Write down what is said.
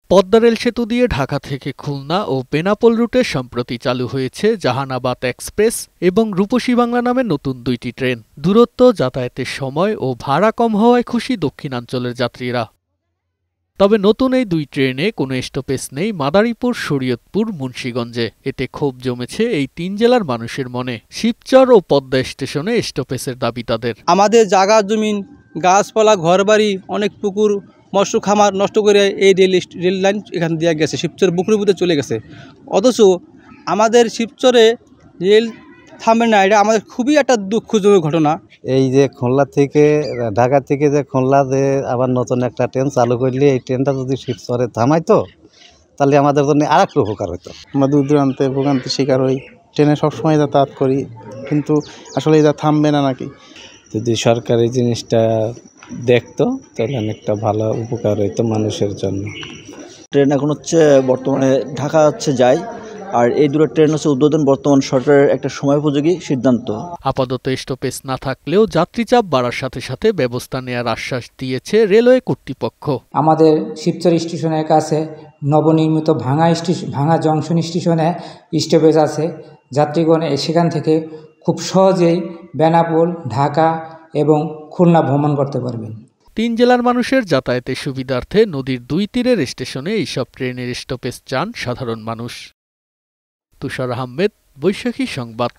Padma rail সেতু দিয়ে ঢাকা থেকে খুলনা ও বেনাপোল রুটে সম্প্রতি চালু হয়েছে জাহানাবাদ এক্সপ্রেস এবং রূপসী বাংলা নামে নতুন দুইটি ট্রেন। দূরত্ব, যাতায়াতের সময় ও ভাড়া কম হওয়ায় খুশি দক্ষিণাঞ্চলের যাত্রীরা। তবে নতুন এই দুই ট্রেনে কোনো স্টপেজ নেই মাদারীপুর, শরীয়তপুর, মুন্সিগঞ্জে। এতে ক্ষোভ জমেছে এই তিন জেলার মানুষের মনে। শিবচর ও পদ্মা স্টেশনে স্টপেজের দাবি তাদের। আমাদের জায়গা জমিন, গাছপালা, ঘরবাড়ি, অনেক পুকুর, মৎস্য খামার নষ্ট করে এই রেল লাইন এখান দিয়ে গেছে, শিবচর বুকরিপুতে চলে গেছে। অথচ আমাদের শিবচরে রেল থামবে না, এটা আমাদের খুবই একটা দুঃখজনক ঘটনা। এই যে খুলনা থেকে ঢাকা থেকে যে খুলনা যে আবার নতুন একটা ট্রেন চালু করলে এই ট্রেনটা যদি শিবচরে থামাইতো তাহলে আমাদের জন্য আর একটা উপকার হতো। আমরা দূর দূরান্তে ভোগান্তির শিকার হই, ট্রেনে সবসময় যাতায়াত করি, কিন্তু আসলে এটা থামবে না নাকি। যদি সরকার এই জিনিসটা দেখতো তাহলে অনেকটা ভালো উপকার হইতো মানুষের জন্য। ট্রেন এখন হচ্ছে বর্তমানে ঢাকা যায়, আর এই দুটো ট্রেন হচ্ছে উদ্বোধন বর্তমান সরকারের একটা সময়োপযোগী সিদ্ধান্ত। আপাতত স্টপেজ না থাকলেও যাত্রীচাপ বাড়ার সাথে সাথে ব্যবস্থা নেওয়ার আশ্বাস দিয়েছে রেলওয়ে কর্তৃপক্ষ। আমাদের শিবচর স্টেশনের কাছে নবনির্মিত ভাঙা জংশন স্টেশনে স্টপেজ আছে। যাত্রীগণ সেখান থেকে খুব সহজেই বেনাপোল, ঢাকা এবং খুলনা ভ্রমণ করতে পারবেন। তিন জেলার মানুষের যাতায়াতের সুবিধার্থে নদীর দুই তীরের স্টেশনে এইসব ট্রেনের স্টপেজ চান সাধারণ মানুষ। তুষার আহমেদ, বৈশাখী সংবাদ।